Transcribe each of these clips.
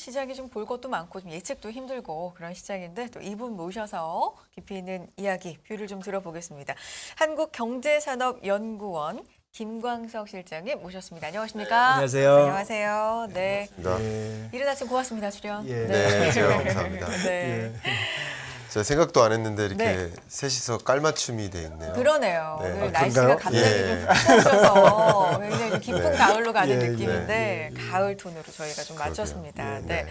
시장이 좀 볼 것도 많고 좀 예측도 힘들고 그런 시장인데 또 이분 모셔서 깊이 있는 이야기, 뷰를 좀 들어보겠습니다. 한국경제산업연구원 김광석 실장님 모셨습니다. 안녕하십니까? 안녕하세요. 안녕하세요. 네. 네. 이른 아침 고맙습니다, 출연. 예. 네, 제가 감사합니다. 네. 제가 생각도 안 했는데 이렇게 네. 셋이서 깔맞춤이 돼 있네요. 그러네요. 네. 오늘 아, 날씨가 그런가요? 갑자기 예. 좀 추워져서 굉장히 좀 깊은 네. 가을로 가는 예, 느낌인데 가을 톤으로 저희가 좀 그러게요. 맞췄습니다. 예, 네. 네.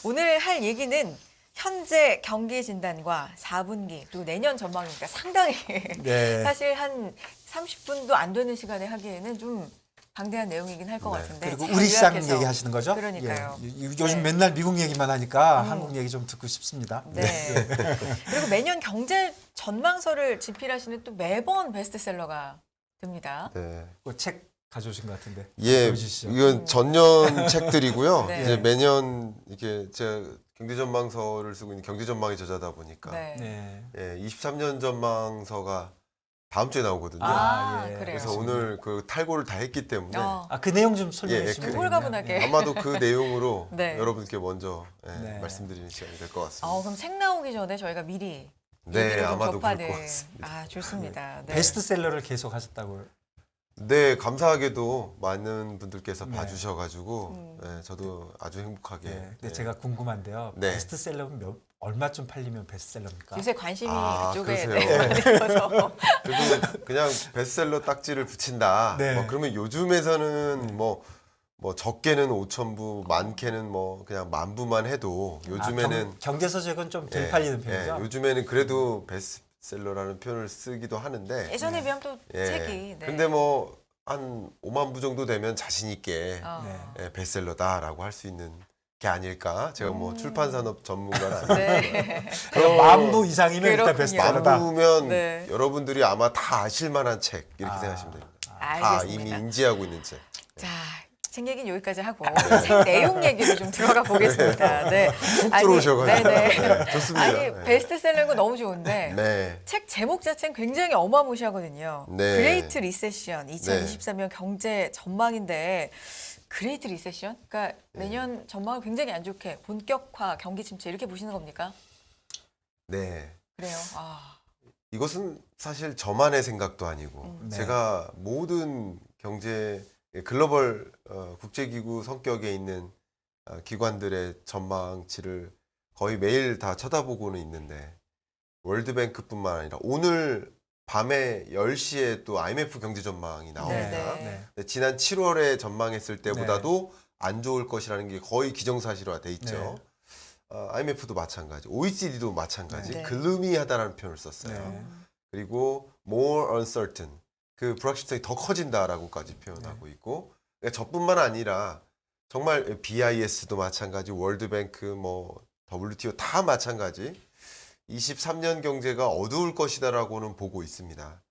오늘 할 얘기는 현재 경기 진단과 4분기 그리고 내년 전망이니까 상당히 네. 사실 한 30분도 안 되는 시간에 하기에는 좀 방대한 내용이긴 할 것 네. 같은데 그리고 잘 우리 시장 요약해서. 얘기하시는 거죠? 그러니까요. 예. 요즘 네. 맨날 미국 얘기만 하니까 한국 얘기 좀 듣고 싶습니다. 네. 그리고 매년 경제 전망서를 집필하시는 또 매번 베스트셀러가 됩니다. 네. 그 책 가져오신 것 같은데. 예, 보여주시죠. 이건 전년 책들이고요. 네. 이제 매년 이게 제가 경제전망서를 쓰고 있는 경제전망의 저자다 보니까 네. 네. 예, 23년 전망서가 다음 주에 나오거든요. 아, 예. 그래요. 그래서 오늘 그 탈고를 다 했기 때문에 아, 그 내용 좀 설명해 예, 주시면 그 홀가분하게. 아마도 그 내용으로 네. 여러분께 먼저 네. 말씀드리는 시간이 될 것 같습니다. 그럼 책 나오기 전에 저희가 미리 네, 얘기를 좀 아마도 그럴 접하는. 것 같습니다. 아, 좋습니다. 네. 베스트셀러를 계속 하셨다고요. 네, 감사하게도 많은 분들께서 네. 봐주셔가지고 저도 아주 행복하게. 네. 근데 예. 제가 궁금한데요. 네. 베스트셀러는 얼마쯤 팔리면 베스트셀러입니까? 요새 관심이 아, 그쪽에 그러세요? 많아서 그래도 그냥 베스트셀러 딱지를 붙인다. 네. 뭐 그러면 요즘에서는 뭐 적게는 5,000부, 많게는 뭐 그냥 10,000부만 해도 요즘에는 경제서적은 좀 덜 예, 팔리는 편이죠. 요즘에는 그래도 베스트셀러라는 표현을 쓰기도 하는데. 예전에 비하면 또 예. 책이. 네. 근데 뭐 한 5만 부 정도 되면 자신 있게 어. 네. 베스트셀러다라고 할 수 있는 게 아닐까? 제가 뭐 출판 산업 전문가는 아니에요. 네. 그러니까 만부 이상이면 일단 그렇군요. 베스트셀러다. 만부면 네. 여러분들이 아마 다 아실 만한 책 이렇게 아. 생각하시면 됩니다. 다 알겠습니다. 이미 인지하고 있는 책. 자, 책 얘기는 여기까지 하고 책 내용 얘기를 좀 들어가 보겠습니다. 네. 훅 들어오셔가지고. 네네. 네, 좋습니다. 아니, 네. 베스트셀러인 거 너무 좋은데 네. 책 제목 자체는 굉장히 어마무시하거든요. 네. 그레이트 리세션 2023년 경제 전망인데 그레이트 리세션? 그러니까 내년 전망을 굉장히 안 좋게 본격화 경기 침체 이렇게 보시는 겁니까? 네. 그래요. 아. 이것은 사실 저만의 생각도 아니고 네. 제가 모든 경제 글로벌 국제기구 성격에 있는 기관들의 전망치를 거의 매일 다 쳐다보고는 있는데 월드뱅크뿐만 아니라 오늘 밤에 10시에 또 IMF 경제 전망이 나옵니다. 네. 근데 지난 7월에 전망했을 때보다도 안 좋을 것이라는 게 거의 기정사실화돼 있죠. IMF도 마찬가지, OECD도 마찬가지, 네. 글루미하다라는 표현을 썼어요. 네. 그리고 more uncertain, 그 불확실성이 더 커진다라고까지 표현하고 있고, 그러니까 저뿐만 아니라 정말 BIS도 마찬가지, 월드뱅크, 뭐 WTO 다 마찬가지. 23년 경제가 어두울 것이다라고는 보고 있습니다.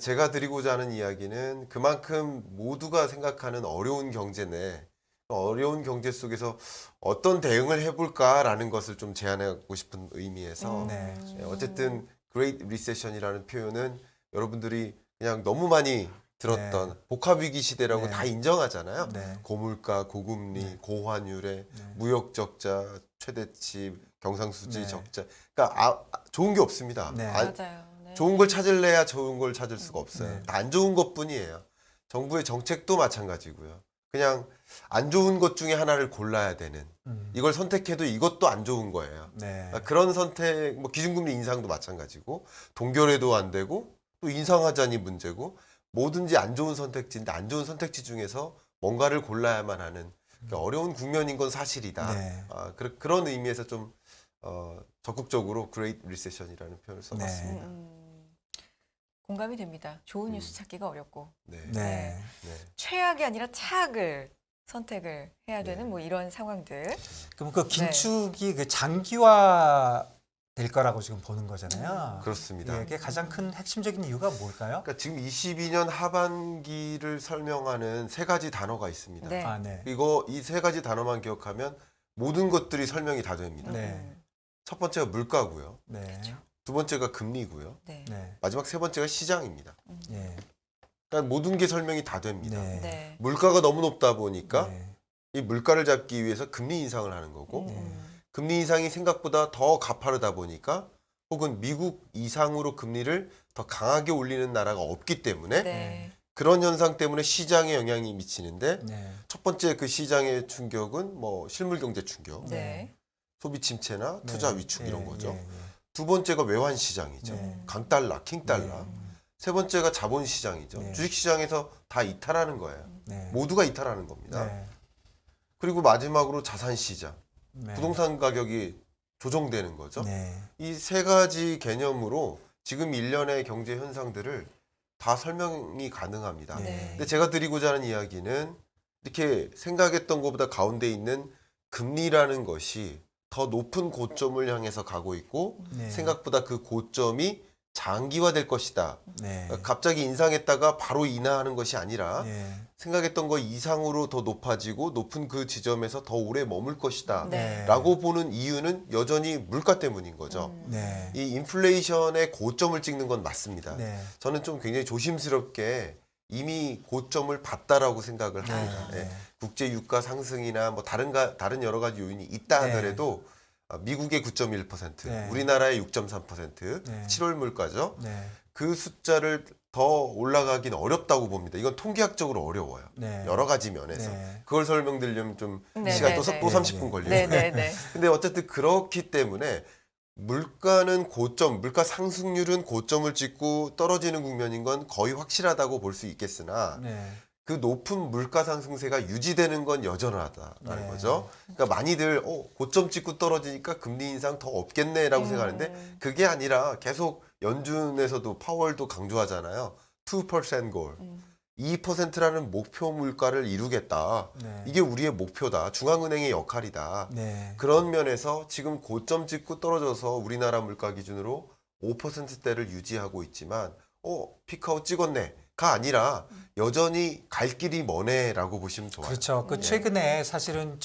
제가 드리고자 하는 이야기는 그만큼 모두가 생각하는 어려운 경제네, 어려운 경제 속에서 어떤 대응을 해볼까라는 것을 좀 제안하고 싶은 의미에서 네. 어쨌든 Great Recession이라는 표현은 여러분들이 그냥 너무 많이 들었던 복합위기 시대라고 네. 다 인정하잖아요. 네. 고물가, 고금리, 네. 고환율에 네. 무역적자, 최대치, 경상수지 네. 적자. 그러니까 좋은 게 없습니다. 네. 맞아요. 네. 좋은 걸 찾을래야 좋은 걸 찾을 수가 없어요. 네. 다 안 좋은 것뿐이에요. 정부의 정책도 마찬가지고요. 그냥 안 좋은 것 중에 하나를 골라야 되는. 이걸 선택해도 이것도 안 좋은 거예요. 네. 그런 선택, 뭐 기준금리 인상도 마찬가지고 동결해도 안 되고 또 인상하자니 문제고 뭐든지 안 좋은 선택지인데 안 좋은 선택지 중에서 뭔가를 골라야만 하는 어려운 국면인 건 사실이다. 네. 그런 의미에서 좀 적극적으로 Great Recession이라는 표현을 써봤습니다. 공감이 됩니다. 좋은 뉴스 찾기가 어렵고 네. 네. 네. 최악이 아니라 차악을 선택을 해야 되는 네. 뭐 이런 상황들. 그럼 그 긴축이 그 장기화 될 거라고 지금 보는 거잖아요. 그렇습니다. 예, 이게 가장 큰 핵심적인 이유가 뭘까요? 그러니까 지금 22년 하반기를 설명하는 세 가지 단어가 있습니다. 네. 아, 네. 이 세 가지 단어만 기억하면 모든 것들이 설명이 다 됩니다. 네. 첫 번째가 물가고요. 네. 두 번째가 금리고요. 네. 네. 마지막 세 번째가 시장입니다. 예. 그러니까 모든 게 설명이 다 됩니다. 네. 네. 물가가 너무 높다 보니까 네. 이 물가를 잡기 위해서 금리 인상을 하는 거고 금리 인상이 생각보다 더 가파르다 보니까 혹은 미국 이상으로 금리를 더 강하게 올리는 나라가 없기 때문에 네. 그런 현상 때문에 시장에 영향이 미치는데 네. 첫 번째 그 시장의 충격은 뭐 실물 경제 충격, 네. 소비 침체나 투자 위축 이런 거죠. 예, 예. 두 번째가 외환 시장이죠. 네. 강달러, 킹달러. 세 번째가 자본 시장이죠. 네. 주식 시장에서 다 이탈하는 거예요. 네. 모두가 이탈하는 겁니다. 네. 그리고 마지막으로 자산 시장, 네. 부동산 가격이 조정되는 거죠. 네. 이 세 가지 개념으로 지금 일련의 경제 현상들을 다 설명이 가능합니다. 네. 근데 제가 드리고자 하는 이야기는 이렇게 생각했던 것보다 가운데 있는 금리라는 것이 더 높은 고점을 향해서 가고 있고 네. 생각보다 그 고점이 장기화될 것이다. 네. 갑자기 인상했다가 바로 인하하는 것이 아니라 네. 생각했던 것 이상으로 더 높아지고 높은 그 지점에서 더 오래 머물 것이다. 네. 라고 보는 이유는 여전히 물가 때문인 거죠. 네. 이 인플레이션의 고점을 찍는 건 맞습니다. 네. 저는 좀 굉장히 조심스럽게 이미 고점을 봤다라고 생각을 합니다. 네. 예. 국제 유가 상승이나 뭐 다른 여러 가지 요인이 있다 네. 하더라도 미국의 9.1%, 네. 우리나라의 6.3%, 네. 7월 물가죠. 네. 그 숫자를 더 올라가긴 어렵다고 봅니다. 이건 통계학적으로 어려워요. 네. 여러 가지 면에서. 네. 그걸 설명드리려면 좀 네, 시간 네, 또 네. 30분 걸려요. 네, 네, 네. 근데 어쨌든 그렇기 때문에 물가는 고점, 물가 상승률은 고점을 찍고 떨어지는 국면인 건 거의 확실하다고 볼 수 있겠으나 네. 그 높은 물가 상승세가 유지되는 건 여전하다라는 네. 거죠. 그러니까 많이들 고점 찍고 떨어지니까 금리 인상 더 없겠네라고 생각하는데 그게 아니라 계속 연준에서도 파월도 강조하잖아요. 2% goal. 2%라는 목표 물가를 이루겠다. 네. 이게 우리의 목표다. 중앙은행의 역할이다. 네. 그런 면에서 지금 고점 찍고 떨어져서 우리나라 물가 기준으로 5%대를 유지하고 있지만 피크아웃 찍었네가 아니라 여전히 갈 길이 머네라고 보시면 좋아요. 그렇죠. 그 최근에 사실은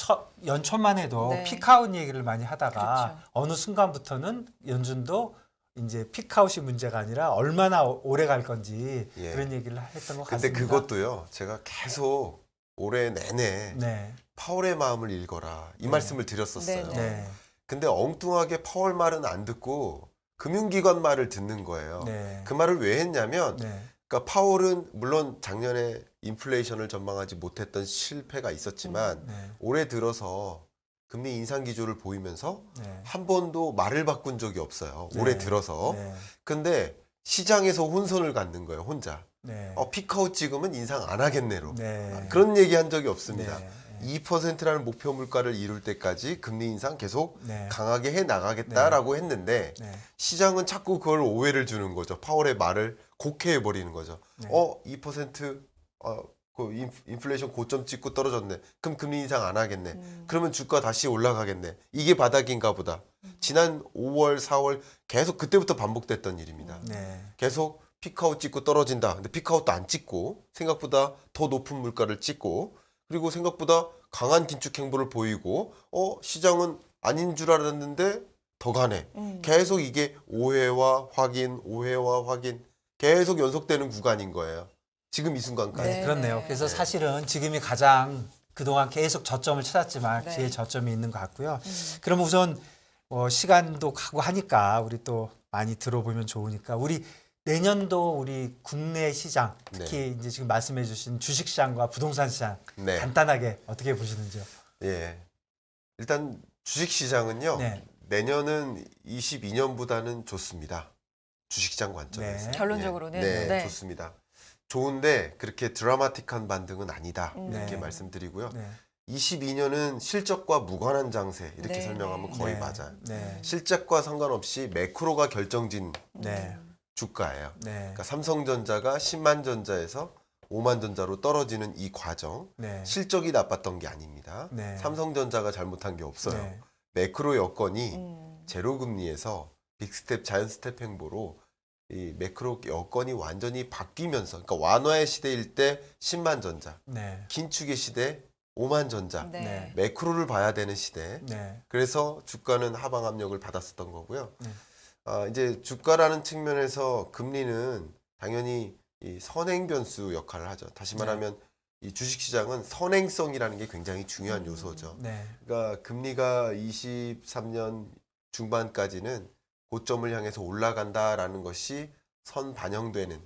연초만 해도 네. 피크아웃 얘기를 많이 하다가 그렇죠. 어느 순간부터는 연준도 이제 피크아웃이 문제가 아니라 얼마나 오래 갈 건지 예. 그런 얘기를 했던 것 근데 같습니다. 그것도요. 제가 계속 올해 내내 네. 파월의 마음을 읽어라 이 말씀을 드렸었어요. 네, 네. 근데 엉뚱하게 파월 말은 안 듣고 금융기관 말을 듣는 거예요. 네. 그 말을 왜 했냐면 네. 그러니까 파월은 물론 작년에 인플레이션을 전망하지 못했던 실패가 있었지만 네. 올해 들어서 금리 인상 기조를 보이면서 네. 한 번도 말을 바꾼 적이 없어요. 네. 올해 들어서. 네. 근데 시장에서 혼선을 갖는 거예요. 혼자. 네. 피크아웃 찍으면 인상 안 하겠네로. 네. 그런 얘기 한 적이 없습니다. 네. 2%라는 목표 물가를 이룰 때까지 금리 인상 계속 네. 강하게 해 나가겠다라고 했는데 네. 시장은 자꾸 그걸 오해를 주는 거죠. 파월의 말을 곡해해 버리는 거죠. 네. 2% 그 인플레이션 고점 찍고 떨어졌네. 그럼 금리 인상 안 하겠네. 그러면 주가 다시 올라가겠네. 이게 바닥인가 보다. 지난 5월, 4월 계속 그때부터 반복됐던 일입니다. 네. 계속 피크아웃 찍고 떨어진다. 근데 피크아웃도 안 찍고 생각보다 더 높은 물가를 찍고 그리고 생각보다 강한 긴축 행보를 보이고 시장은 아닌 줄 알았는데 더 가네. 계속 이게 오해와 확인 계속 연속되는 구간인 거예요. 지금 이 순간까지. 네, 그렇네요. 네. 그래서 사실은 지금이 가장 그동안 계속 저점을 찾았지만 네. 제일 저점이 있는 것 같고요. 그러면 우선 시간도 가고 하니까 우리 또 많이 들어보면 좋으니까 우리 내년도 우리 국내 시장 특히 이제 지금 말씀해주신 주식시장과 부동산 시장 네. 간단하게 어떻게 보시는지요? 예. 일단 주식 시장은요. 네. 내년은 22년보다는 좋습니다. 주식시장 관점에서. 네. 결론적으로는 네, 네. 좋습니다. 좋은데 그렇게 드라마틱한 반등은 아니다. 이렇게 네. 말씀드리고요. 네. 22년은 실적과 무관한 장세 이렇게 네, 설명하면 네. 거의 네. 맞아요. 네. 실적과 상관없이 매크로가 결정진 네. 주가예요. 네. 그러니까 삼성전자가 10만 전자에서 5만 전자로 떨어지는 이 과정 네. 실적이 나빴던 게 아닙니다. 네. 삼성전자가 잘못한 게 없어요. 네. 매크로 여건이 제로 금리에서 빅스텝 자연 스텝 행보로 이 매크로 여건이 완전히 바뀌면서 그러니까 완화의 시대일 때 10만 전자, 네. 긴축의 시대 5만 전자, 네. 매크로를 봐야 되는 시대. 네. 그래서 주가는 하방 압력을 받았었던 거고요. 네. 이제 주가라는 측면에서 금리는 당연히 이 선행 변수 역할을 하죠. 다시 말하면 이 주식시장은 선행성이라는 게 굉장히 중요한 요소죠. 네. 그러니까 금리가 23년 중반까지는 고점을 향해서 올라간다라는 것이 반영되는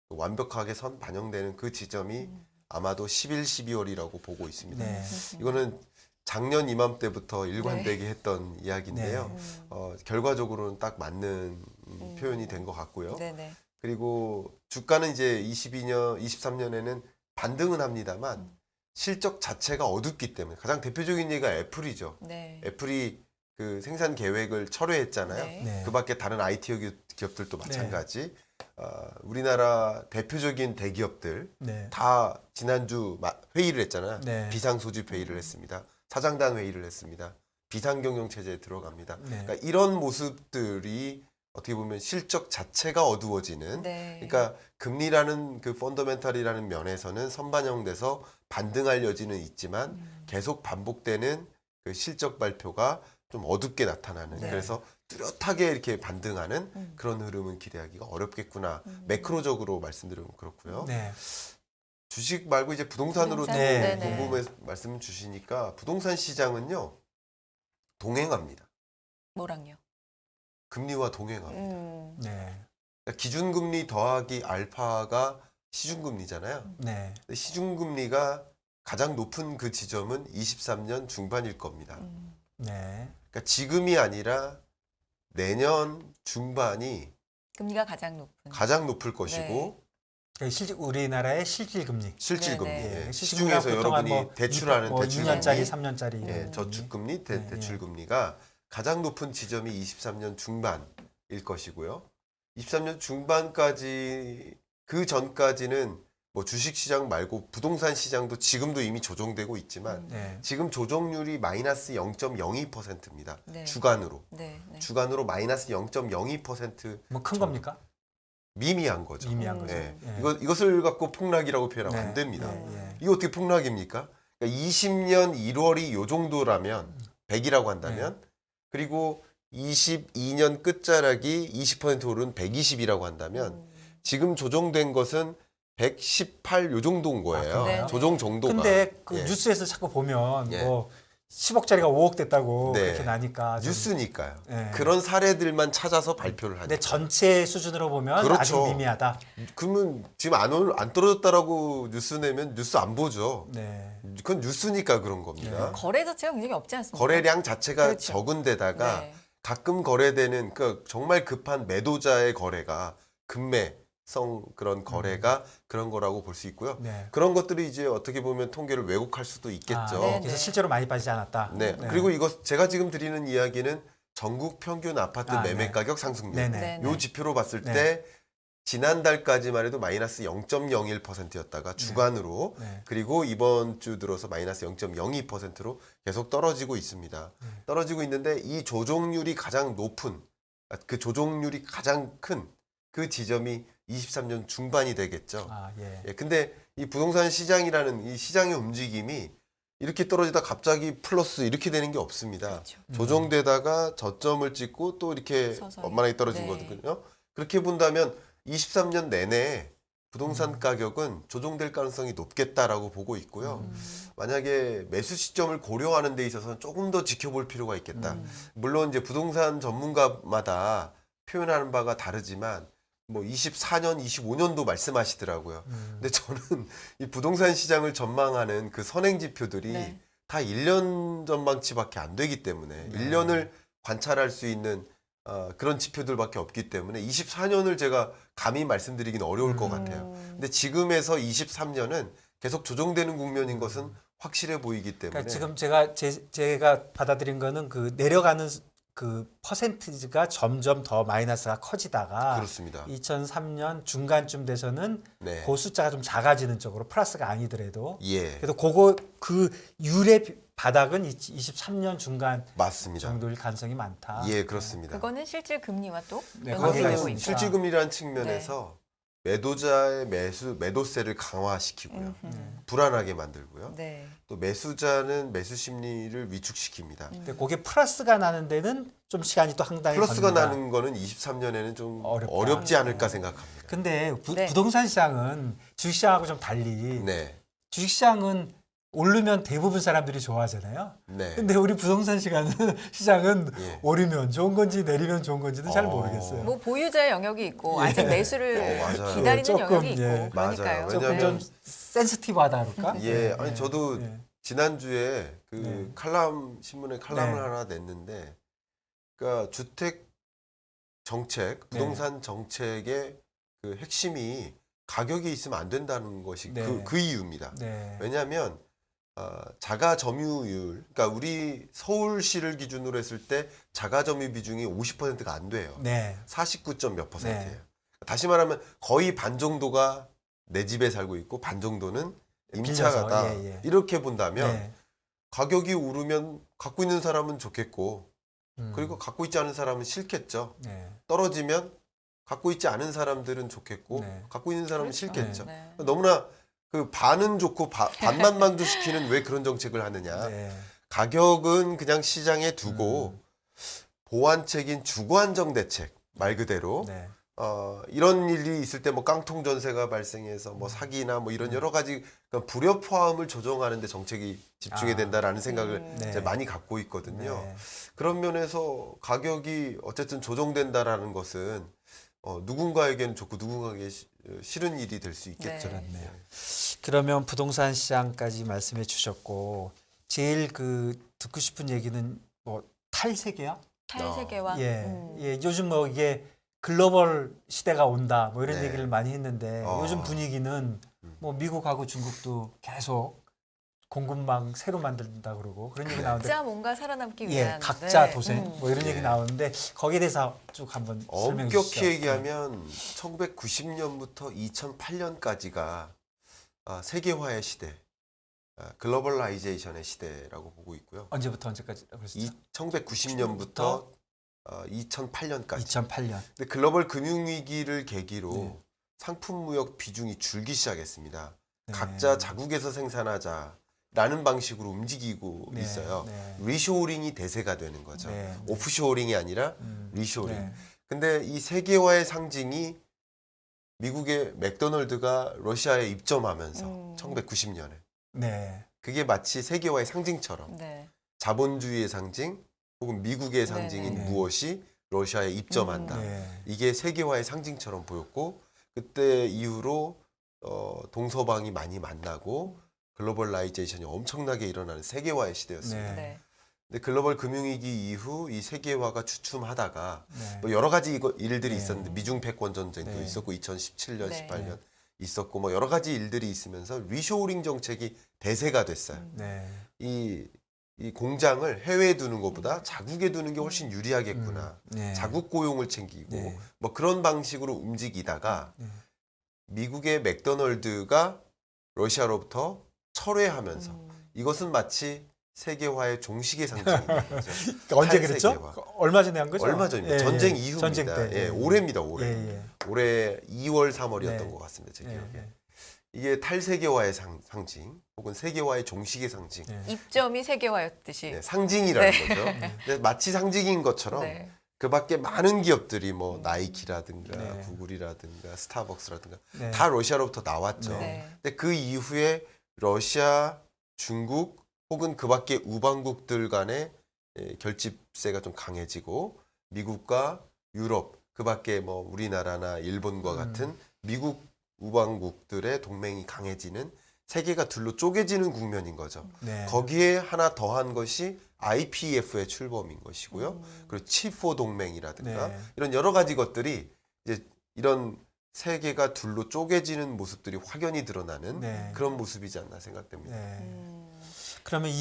완벽하게 반영되는 그 지점이 아마도 11, 12월이라고 보고 있습니다. 네. 이거는 작년 이맘때부터 일관되게 했던 이야기인데요. 결과적으로는 딱 맞는 표현이 된 것 같고요. 네네. 그리고 주가는 이제 23년에는 반등은 합니다만 실적 자체가 어둡기 때문에 가장 대표적인 예가 애플이죠. 네. 애플이 그 생산 계획을 철회했잖아요. 네. 네. 그 밖에 다른 IT 기업들도 마찬가지. 우리나라 대표적인 대기업들 네. 다 지난주 회의를 했잖아요. 네. 비상소집 회의를 했습니다. 사장단 회의를 했습니다. 비상경영 체제에 들어갑니다. 네. 그러니까 이런 모습들이 어떻게 보면 실적 자체가 어두워지는 네. 그러니까 금리라는 그 펀더멘탈이라는 면에서는 선반영돼서 반등할 여지는 있지만 계속 반복되는 그 실적 발표가 좀 어둡게 나타나는 네. 그래서 뚜렷하게 이렇게 반등하는 그런 흐름은 기대하기가 어렵겠구나. 매크로적으로 말씀드리면 그렇고요. 네. 주식 말고 이제 부동산으로 부동산? 네. 네네. 궁금해 말씀 주시니까 부동산 시장은요 동행합니다. 뭐랑요? 금리와 동행합니다. 네. 그러니까 기준금리 더하기 알파가 시중금리잖아요. 네. 근데 시중금리가 가장 높은 그 지점은 23년 중반일 겁니다. 네. 그러니까 지금이 아니라 내년 중반이 금리가 가장 높은. 가장 높을 것이고 우리나라의 실질 금리. 실질금리 네네. 예, 시중에서 시중에서 보통 한 여러분이 대출하는 뭐 대출금리 2년짜리, 3년짜리. 예, 저축금리, 네, 대출금리가 가장 높은 지점이 23년 중반일 것이고요. 23년 중반까지 그 전까지는 뭐 주식시장 말고 부동산 시장도 지금도 이미 조정되고 있지만 네. 지금 조정률이 마이너스 0.02%입니다. 네. 주간으로. 네. 네. 주간으로 마이너스 0.02% 뭐 큰 겁니까? 미미한 거죠. 미미한 거죠. 예. 예. 이것을 갖고 폭락이라고 표현하면 네. 안 됩니다. 예. 이거 어떻게 폭락입니까? 그러니까 20년 1월이 요 정도라면 100이라고 한다면 그리고 22년 끝자락이 20% 오른 120이라고 한다면 지금 조정된 것은 118 요 정도인 거예요. 아, 그래요? 조정 정도가. 근데 그 예. 뉴스에서 자꾸 보면 예. 뭐 10억짜리가 5억 됐다고 네. 그렇게 나니까 좀- 뉴스니까요. 예. 그런 사례들만 찾아서 발표를 하니까. 근데 전체 수준으로 보면 그렇죠. 아주 미미하다. 그러면 지금 안 떨어졌다라고 뉴스 내면 뉴스 안 보죠. 네. 그건 뉴스니까 그런 겁니다. 거래 자체가 굉장히 없지 않습니까? 거래량 자체가 그렇죠. 적은 데다가 네. 가끔 거래되는 그 정말 급한 매도자의 거래가 급매성 그런 거래가 그런 거라고 볼 수 있고요. 네. 그런 것들이 이제 어떻게 보면 통계를 왜곡할 수도 있겠죠. 아, 네, 그래서 네. 실제로 많이 빠지지 않았다. 네. 그리고 이거 제가 지금 드리는 이야기는 전국 평균 아파트 아, 매매 네. 가격 상승률. 네네. 네. 요 지표로 봤을 네. 때 지난달까지만 해도 마이너스 0.01%였다가 주간으로 네. 그리고 이번 주 들어서 마이너스 0.02%로 계속 떨어지고 있습니다. 떨어지고 있는데 이 조정률이 가장 높은 그 조정률이 가장 큰 그 지점이 23년 중반이 되겠죠. 아, 예. 예, 근데 이 부동산 시장이라는 이 시장의 움직임이 이렇게 떨어지다 갑자기 플러스 이렇게 되는 게 없습니다. 그렇죠. 조정되다가 저점을 찍고 또 이렇게 서서히. 원만하게 떨어진 네. 거거든요. 그렇게 본다면 23년 내내 부동산 가격은 조정될 가능성이 높겠다라고 보고 있고요. 만약에 매수 시점을 고려하는 데 있어서는 조금 더 지켜볼 필요가 있겠다. 물론 이제 부동산 전문가마다 표현하는 바가 다르지만 뭐 24년, 25년도 말씀하시더라고요. 근데 저는 이 부동산 시장을 전망하는 그 선행 지표들이 네. 다 1년 전망치밖에 안 되기 때문에 1년을 관찰할 수 있는 그런 지표들밖에 없기 때문에 24년을 제가 감히 말씀드리기는 어려울 것 같아요. 근데 지금에서 23년은 계속 조정되는 국면인 것은 확실해 보이기 때문에 그러니까 지금 제가 받아들인 거는 그 내려가는 그 퍼센티지가 점점 더 마이너스가 커지다가 그렇습니다. 2003년 중간쯤 돼서는 네. 그 숫자가 좀 작아지는 쪽으로 플러스가 아니더라도 예, 그래서 그거 그 유례 바닥은 23년 중간 맞습니다. 정도일 가능성이 많다. 예, 그렇습니다. 그거는 실질 금리와 또 네, 연관이 관계가 되고 있으니까. 있다. 실질금리라는 측면에서 매도자의 매도세를 강화시키고요. 불안하게 만들고요. 네. 또 매수자는 매수 심리를 위축시킵니다. 근데 그게 플러스가 나는 데는 좀 시간이 또 상당히 플러스가 걸립니다. 나는 거는 23년에는 좀 어렵다. 어렵지 않을까 생각합니다. 근데 네. 부동산 시장은 주식시장하고 좀 달리 네. 주식시장은 오르면 대부분 사람들이 좋아하잖아요. 네. 근데 우리 부동산 시장은 예. 오르면 좋은 건지 내리면 좋은 건지도 잘 모르겠어요. 뭐 보유자의 영역이 있고 예. 아직 매수를 맞아요. 기다리는 조금, 영역이 있고 예. 그러니까요. 맞아요. 조금 왜냐하면 좀 센시티브하다 그럴까? 예, 아니 저도 예. 지난주에 그 네. 칼럼 신문에 칼럼을 네. 하나 냈는데, 그러니까 주택 정책, 부동산 정책의 그 핵심이 가격이 있으면 안 된다는 것이 네. 그 이유입니다. 네. 왜냐하면 자가 점유율, 그러니까 우리 서울시를 기준으로 했을 때 자가 점유 비중이 50%가 안 돼요. 네. 49점 몇 %예요. 네. 다시 말하면 거의 반 정도가 내 집에 살고 있고 반 정도는 임차가다. 빌려서, 예, 예. 이렇게 본다면 네. 가격이 오르면 갖고 있는 사람은 좋겠고, 음. 그리고 갖고 있지 않은 사람은 싫겠죠. 네. 떨어지면 갖고 있지 않은 사람들은 좋겠고, 네. 갖고 있는 사람은 그렇죠. 싫겠죠. 네. 너무나 그 반은 좋고 반만 만족시키는 왜 그런 정책을 하느냐. 네. 가격은 그냥 시장에 두고 음. 보완책인 주거 안정 대책 말 그대로 네. 이런 일이 있을 때 뭐 깡통 전세가 발생해서 뭐 사기나 뭐 이런 여러 가지 그러니까 불협화음을 조정하는데 정책이 집중이 된다라는 생각을 네. 이제 많이 갖고 있거든요. 네. 그런 면에서 가격이 어쨌든 조정된다라는 것은 누군가에게는 좋고 누군가에게 싫은 일이 될 수 있겠죠. 네. 그렇네요. 그러면 부동산 시장까지 말씀해 주셨고 제일 그 듣고 싶은 얘기는 뭐 탈세계요? 탈세계와 예, 예, 요즘 뭐 이게 글로벌 시대가 온다 뭐 이런 네. 얘기를 많이 했는데 요즘 분위기는 음. 뭐 미국하고 중국도 계속 공급망 새로 만든다 그러고 그런 얘기 나오는데 각자 뭔가 살아남기 예, 위한 각자 네. 도생 뭐 이런 얘기 예. 나오는데 거기에 대해서 쭉 한번 설명해 주시죠. 엄격히 얘기하면 1990년부터 2008년까지가 세계화의 시대, 글로벌라이제이션의 시대라고 보고 있고요. 언제부터 언제까지 그러시죠? 1990년부터 2008년까지. 2008년. 근데 글로벌 금융위기를 계기로 네. 상품 무역 비중이 줄기 시작했습니다. 네. 각자 자국에서 생산하자라는 방식으로 움직이고 네. 있어요. 네. 리쇼어링이 대세가 되는 거죠. 네. 오프쇼어링이 아니라 리쇼어링. 네. 근데 이 세계화의 상징이 미국의 맥도널드가 러시아에 입점하면서 1990년에 네. 그게 마치 세계화의 상징처럼 네. 자본주의의 상징 혹은 미국의 상징인 네네. 무엇이 러시아에 입점한다. 네. 이게 세계화의 상징처럼 보였고 그때 이후로 동서방이 많이 만나고 글로벌라이제이션이 엄청나게 일어나는 세계화의 시대였습니다. 네. 네. 근데 글로벌 금융위기 이후 이 세계화가 주춤하다가 네. 뭐 여러 가지 일들이 네. 있었는데 미중 패권 전쟁도 네. 있었고 2017년, 네. 18년 있었고 뭐 여러 가지 일들이 있으면서 리쇼어링 정책이 대세가 됐어요. 네. 이 공장을 해외에 두는 것보다 자국에 두는 게 훨씬 유리하겠구나. 네. 자국 고용을 챙기고 네. 뭐 그런 방식으로 움직이다가 네. 미국의 맥도널드가 러시아로부터 철회하면서 이것은 마치 세계화의 종식의 상징인 거죠. 언제 탈세계화. 그랬죠? 얼마 전에 한 거죠? 얼마 전입니다. 예, 전쟁 예. 이후입니다. 전쟁 때. 예, 올해입니다. 올해. 예, 예. 올해 2월, 3월이었던 네. 것 같습니다. 제 예, 기억에. 예. 이게 탈세계화의 상징 혹은 세계화의 종식의 상징. 예. 입점이 세계화였듯이. 네, 상징이라는 네. 거죠. 근데 마치 상징인 것처럼 네. 그 밖에 많은 기업들이 뭐 나이키라든가 네. 구글이라든가 스타벅스라든가 네. 다 러시아로부터 나왔죠. 네. 근데 그 이후에 러시아, 중국 혹은 그 밖에 우방국들 간의 결집세가 좀 강해지고 미국과 유럽 그 밖에 뭐 우리나라나 일본과 같은 미국 우방국들의 동맹이 강해지는 세계가 둘로 쪼개지는 국면인 거죠. 네. 거기에 하나 더한 것이 IPEF의 출범인 것이고요. 그리고 치포 동맹이라든가 네. 이런 여러 가지 것들이 이제 이런 세계가 둘로 쪼개지는 모습들이 확연히 드러나는 네. 그런 모습이지 않나 생각됩니다. 네. 그러면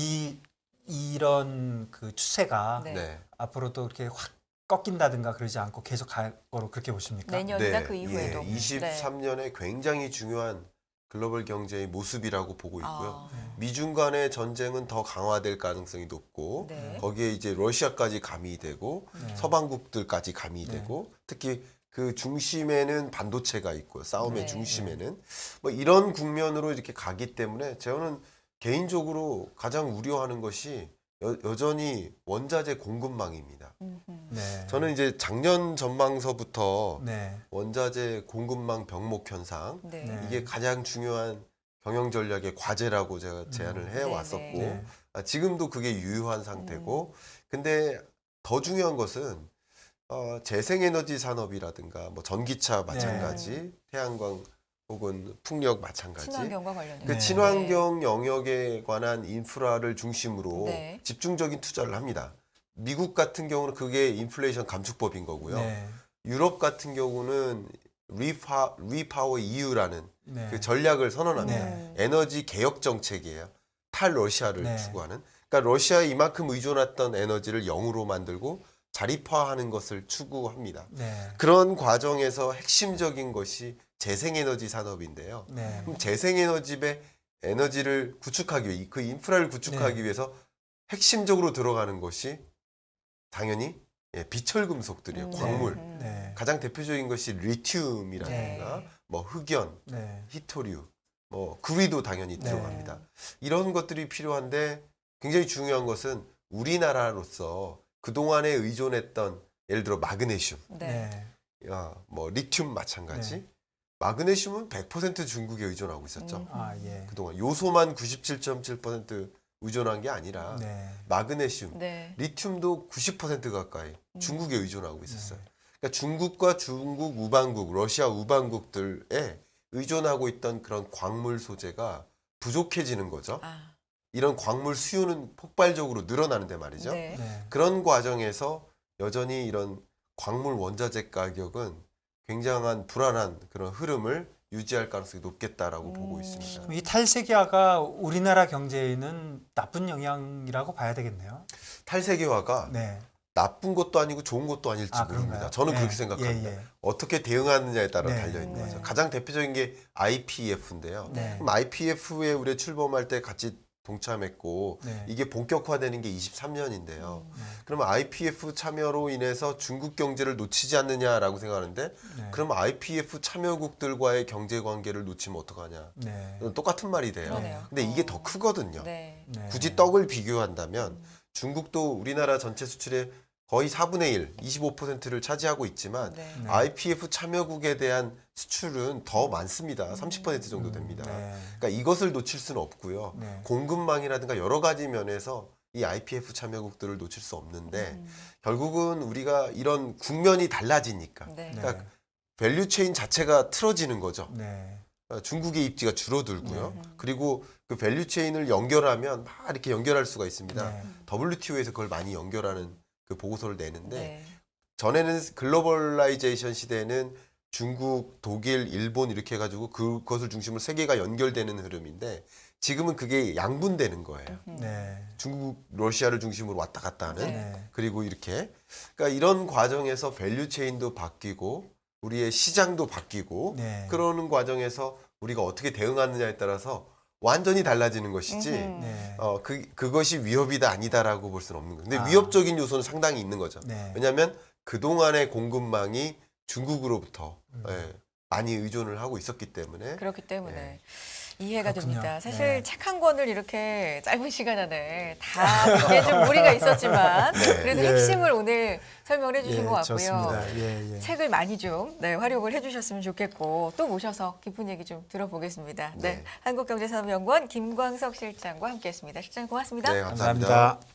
이런 그 추세가 네. 네. 앞으로도 이렇게 확 꺾인다든가 그러지 않고 계속 갈 거로 그렇게 보십니까? 내년이나 그 이후에도. 예, 23년에 굉장히 중요한 글로벌 경제의 모습이라고 보고 있고요. 아, 미중 간의 전쟁은 더 강화될 가능성이 높고 네. 거기에 이제 러시아까지 가미되고 네. 서방국들까지 가미되고 특히 그 중심에는 반도체가 있고요. 싸움의 네. 중심에는 뭐 이런 국면으로 이렇게 가기 때문에 저는 개인적으로 가장 우려하는 것이 여전히 원자재 공급망입니다. 네. 저는 이제 작년 전망서부터 네. 원자재 공급망 병목 현상 네. 네. 이게 가장 중요한 경영 전략의 과제라고 제가 제안을 해 왔었고 네. 지금도 그게 유효한 상태고 근데 더 중요한 것은 재생에너지 산업이라든가 뭐 전기차 마찬가지, 태양광 혹은 풍력 마찬가지. 친환경과 관련된. 그 네. 친환경 영역에 관한 인프라를 중심으로 네. 집중적인 투자를 합니다. 미국 같은 경우는 그게 인플레이션 감축법인 거고요. 네. 유럽 같은 경우는 리파워 EU라는 네. 그 전략을 선언합니다. 네. 에너지 개혁 정책이에요. 탈러시아를 네. 추구하는. 그러니까 러시아에 이만큼 의존했던 에너지를 0으로 만들고 자립화하는 것을 추구합니다. 네. 그런 과정에서 핵심적인 것이 재생에너지 산업인데요. 네. 그럼 재생에너지의 에너지를 구축하기 위해 그 인프라를 구축하기 네. 위해서 핵심적으로 들어가는 것이 당연히 비철금속들이에요. 광물. 네. 가장 대표적인 것이 리튬이라든가 네. 뭐 흑연, 네. 히토류, 뭐 구리도 당연히 네. 들어갑니다. 이런 것들이 필요한데 굉장히 중요한 것은 우리나라로서 그동안에 의존했던 예를 들어 마그네슘, 네. 뭐 리튬 마찬가지. 네. 마그네슘은 100% 중국에 의존하고 있었죠. 아, 예. 그동안 요소만 97.7% 의존한 게 아니라 네. 마그네슘, 네. 리튬도 90% 가까이 중국에 의존하고 있었어요. 네. 그러니까 중국과 중국 우방국, 러시아 우방국들에 의존하고 있던 그런 광물 소재가 부족해지는 거죠. 아, 이런 광물 수요는 폭발적으로 늘어나는데 말이죠. 네. 네. 그런 과정에서 여전히 이런 광물 원자재 가격은 굉장한 불안한 그런 흐름을 유지할 가능성이 높겠다라고 보고 있습니다. 이 탈세계화가 우리나라 경제에는 나쁜 영향이라고 봐야 되겠네요. 탈세계화가 네. 나쁜 것도 아니고 좋은 것도 아닐지 아, 모릅니다. 그런가요? 저는 네. 그렇게 생각합니다. 예, 예. 어떻게 대응하느냐에 따라 네. 달려있는 네. 거죠. 가장 대표적인 게 IPF인데요. 네. 그럼 IPF에 우리 출범할 때 같이 동참했고 네. 이게 본격화되는 게 23년인데요. 네. 그러면 IPF 참여로 인해서 중국 경제를 놓치지 않느냐라고 생각하는데 네. 그러면 IPF 참여국들과의 경제 관계를 놓치면 어떡하냐. 네. 똑같은 말이 돼요. 그러네요. 근데 이게 더 크거든요. 네. 네. 굳이 떡을 비교한다면 중국도 우리나라 전체 수출의 거의 4분의 1, 25%를 차지하고 있지만 네. 네. IPF 참여국에 대한 수출은 더 많습니다. 30% 정도 됩니다. 네. 그러니까 이것을 놓칠 수는 없고요. 네. 공급망이라든가 여러 가지 면에서 이 IPF 참여국들을 놓칠 수 없는데 결국은 우리가 이런 국면이 달라지니까 네. 그러니까 밸류체인 자체가 틀어지는 거죠. 네. 중국의 입지가 줄어들고요. 네. 그리고 그 밸류체인을 연결하면 막 이렇게 연결할 수가 있습니다. 네. WTO에서 그걸 많이 연결하는 그 보고서를 내는데 네. 전에는 글로벌라이제이션 시대에는 중국, 독일, 일본 이렇게 해가지고 그것을 중심으로 세계가 연결되는 흐름인데 지금은 그게 양분되는 거예요. 네. 중국, 러시아를 중심으로 왔다 갔다 하는 네. 그리고 이렇게 그러니까 이런 과정에서 밸류체인도 바뀌고 우리의 시장도 바뀌고 네. 그러는 과정에서 우리가 어떻게 대응하느냐에 따라서 완전히 달라지는 것이지 네. 그것이 위협이다 아니다라고 볼 수는 없는 거예요. 근데 아. 위협적인 요소는 상당히 있는 거죠. 네. 왜냐하면 그동안의 공급망이 중국으로부터 많이 의존을 하고 있었기 때문에 그렇기 때문에 네. 이해가 그렇군요. 됩니다. 사실 네. 책 한 권을 이렇게 짧은 시간 안에 다 듣기에 좀 무리가 있었지만 그래도 예. 핵심을 오늘 설명을 해주신 예, 것 같고요. 좋습니다. 예, 예. 책을 많이 좀 활용을 해주셨으면 좋겠고 또 모셔서 깊은 얘기 좀 들어보겠습니다. 네, 네. 한국경제산업연구원 김광석 실장과 함께했습니다. 실장 고맙습니다. 네, 감사합니다. 감사합니다.